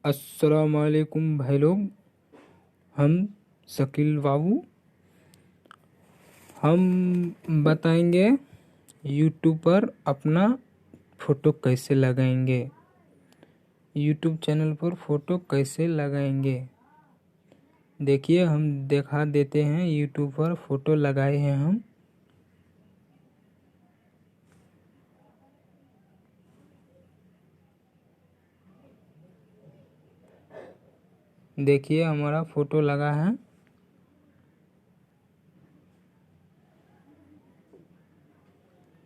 अस्सलामुअलैकुम भाई लोग। हम शकील बाबू हम बताएंगे यूट्यूब पर अपना फ़ोटो कैसे लगाएंगे। यूट्यूब चैनल पर फ़ोटो कैसे लगाएंगे देखिए, हम दिखा देते हैं। यूट्यूब पर फ़ोटो लगाए हैं हम। देखिए, हमारा फ़ोटो लगा है।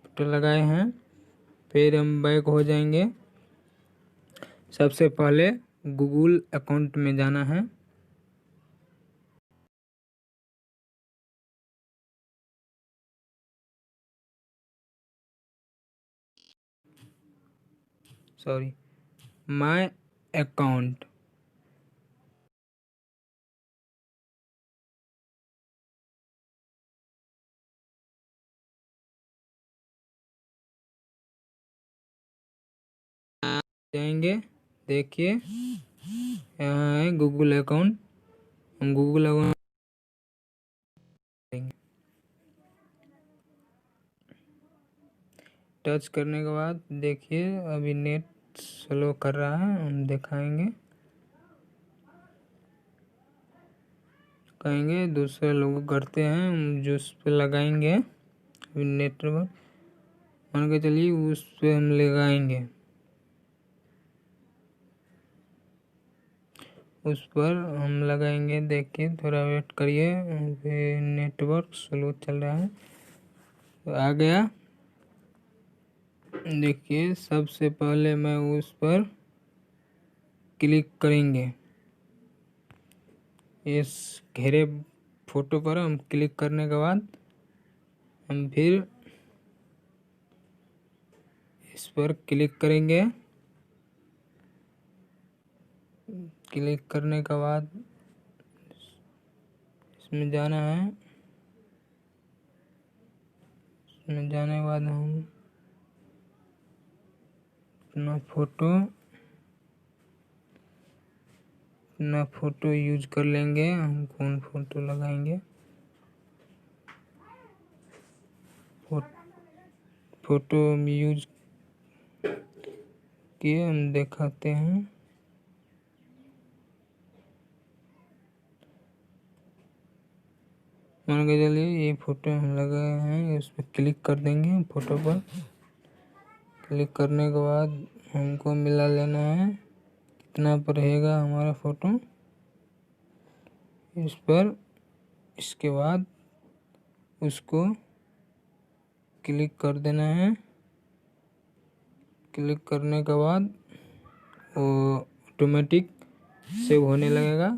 फ़ोटो लगाए हैं। फिर हम बैक हो जाएंगे। सबसे पहले गूगल अकाउंट में जाना है। My account. जाएंगे। देखिए, यहाँ है गूगल अकाउंट। हम गूगल अकाउंट टच करने के बाद देखिए, अभी नेट स्लो कर रहा है। हम दिखाएंगे, कहेंगे दूसरे लोग करते हैं, हम जो उस पर लगाएंगे। अभी नेटवर्क मान के चलिए, उस पर हम लगाएंगे। उस पर हम लगाएंगे। देखिए, थोड़ा वेट करिए। फिर नेटवर्क स्लो चल रहा है। तो आ गया। देखिए, सबसे पहले मैं उस पर क्लिक करेंगे। इस घेरे फोटो पर हम क्लिक करने के बाद हम फिर इस पर क्लिक करेंगे। क्लिक करने के बाद इसमें जाना है। इसमें जाने के बाद हम अपना फ़ोटो यूज कर लेंगे। हम कौन फ़ोटो लगाएंगे, फ़ोटो हम यूज किए, हम दिखाते हैं। मान के चलिए, ये फ़ोटो हम लगाए हैं। इस पर क्लिक कर देंगे। फ़ोटो पर क्लिक करने के बाद हमको मिला लेना है कितना पर रहेगा हमारा फ़ोटो। इस पर इसके बाद उसको क्लिक कर देना है। क्लिक करने के बाद वो ऑटोमेटिक सेव होने लगेगा।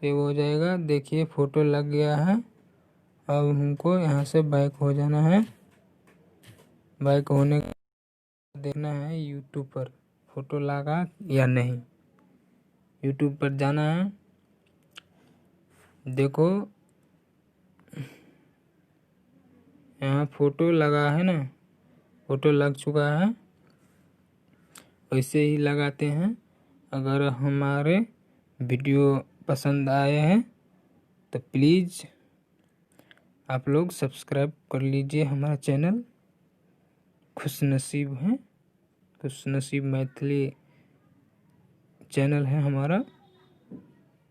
सेव हो जाएगा। देखिए, फ़ोटो लग गया है। अब हमको यहाँ से बैक हो जाना है। बैक होने देखना है यूट्यूब पर फ़ोटो लगा या नहीं। यूट्यूब पर जाना है। देखो, यहाँ फ़ोटो लगा है ना, फ़ोटो लग चुका है। वैसे ही लगाते हैं। अगर हमारे वीडियो पसंद आए हैं तो प्लीज़ आप लोग सब्सक्राइब कर लीजिए हमारा चैनल। खुशनसीब हैं, खुशनसीब मैथिली चैनल है हमारा।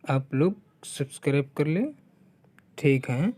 आप लोग सब्सक्राइब कर ले। ठीक है।